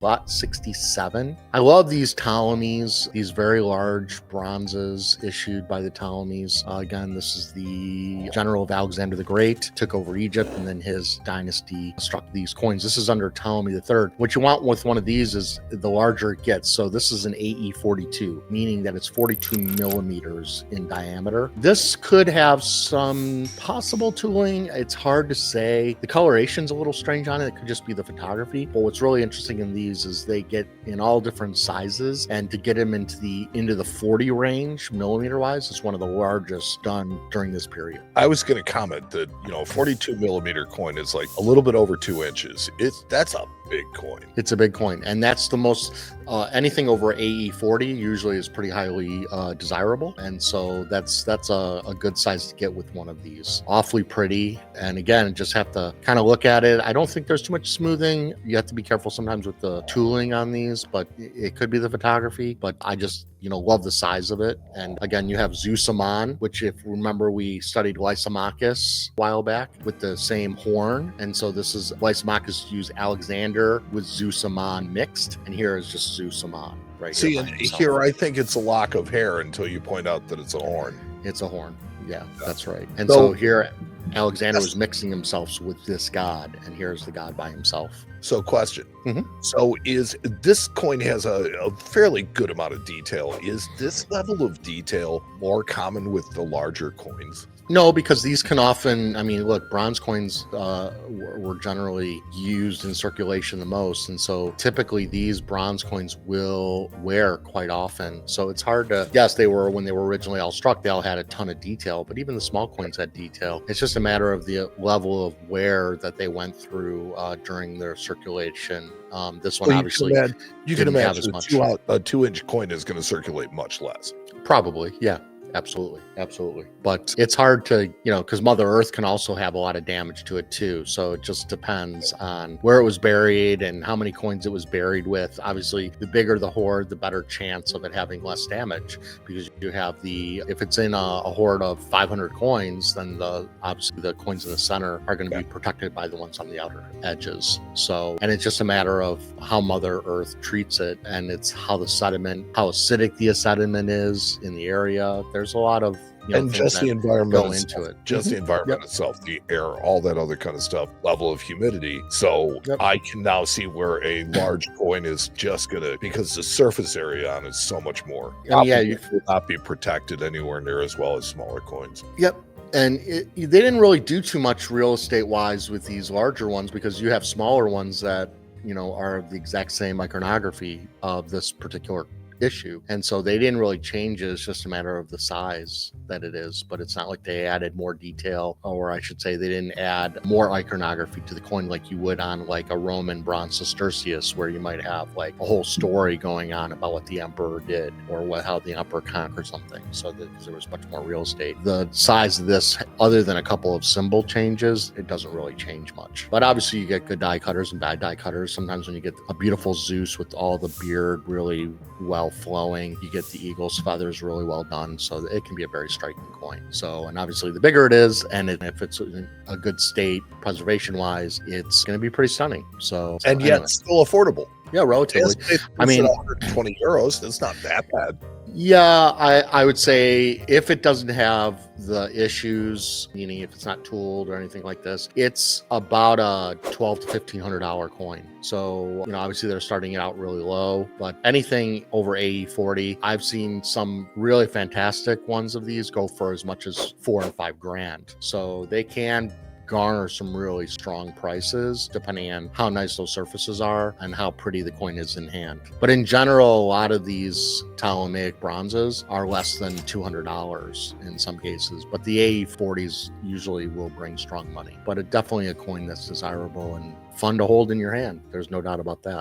Lot 67. I love these Ptolemies, these very large bronzes issued by the Ptolemies. Again, this is the general of Alexander the Great, took over Egypt, and then his dynasty struck these coins. This is under Ptolemy III. What you want with one of these is the larger it gets. So this is an AE 42, meaning that it's 42 millimeters in diameter. This could have some possible tooling. It's hard to say. The coloration's a little strange on it. It could just be the photography. But what's really interesting in these is they get in all different sizes, and to get them into the 40 range millimeter wise is one of the largest done during this period. I was going to comment that 42 millimeter coin is like a little bit over 2 inches. That's a big coin. It's a big coin, and that's the most anything over AE 40 usually is pretty highly desirable, and so that's a good size to get with one of these. Awfully pretty, and again, just have to kind of look at it. I don't think there's too much smoothing. You have to be careful sometimes with the tooling on these, but it could be the photography. But I just love the size of it. And again, you have Zeus-Ammon, which, if you remember, we studied Lysimachus a while back with the same horn, and so this is Lysimachus used Alexander with Zeus-Ammon mixed, and here is just Zeus-Ammon right See, here. and here I think it's a lock of hair until you point out that it's a horn. It's a horn. Yeah, that's right. And so here Alexander was mixing himself with this god, and here's the god by himself. So question. So is this coin has a fairly good amount of detail. Is this level of detail more common with the larger coins? No, because these can often, look, bronze coins were generally used in circulation the most. And so typically these bronze coins will wear quite often. So it's hard to, yes, when they were originally all struck, they all had a ton of detail, but even the small coins had detail. It's just a matter of the level of wear that they went through during their circulation. This one, obviously, you can imagine a 2-inch coin is going to circulate much less. Probably, yeah. Absolutely. But it's hard to, because Mother Earth can also have a lot of damage to it too. So it just depends on where it was buried and how many coins it was buried with. Obviously, the bigger the hoard, the better chance of it having less damage, because you have if it's in a hoard of 500 coins, then obviously the coins in the center are going to be protected by the ones on the outer edges. So, and it's just a matter of how Mother Earth treats it, and it's how acidic the sediment is in the area. There's a lot of and just the environment go into it. Just the environment itself, the air, all that other kind of stuff, level of humidity. So I can now see where a large coin is just gonna, because the surface area on it is so much more. You will not be protected anywhere near as well as smaller coins. And they didn't really do too much real estate wise with these larger ones, because you have smaller ones that are the exact same iconography of this particular issue, and so they didn't really change it. It's just a matter of the size that it is, but it's not like they added more detail, or I should say they didn't add more iconography to the coin like you would on like a Roman bronze sestertius, where you might have like a whole story going on about what the emperor did or how the emperor conquered something. So because there was much more real estate, the size of this, other than a couple of symbol changes, it doesn't really change much. But obviously you get good die cutters and bad die cutters. Sometimes when you get a beautiful Zeus with all the beard really well flowing, you get the eagle's feathers really well done, so it can be a very striking coin. So, and obviously the bigger it is, and if it's in a good state preservation wise, it's going to be pretty stunning. So and yet still affordable. Yeah, relatively. 120 euros. That's not that bad. Yeah, I would say if it doesn't have the issues, meaning if it's not tooled or anything like this, it's about a $1,200 to $1,500 coin. So, obviously they're starting it out really low, but anything over AE 40, I've seen some really fantastic ones of these go for as much as $4,000 and $5,000. So they can garner some really strong prices depending on how nice those surfaces are and how pretty the coin is in hand. But in general, a lot of these Ptolemaic bronzes are less than $200 in some cases, but the AE 40s usually will bring strong money. But it's definitely a coin that's desirable and fun to hold in your hand. There's no doubt about that.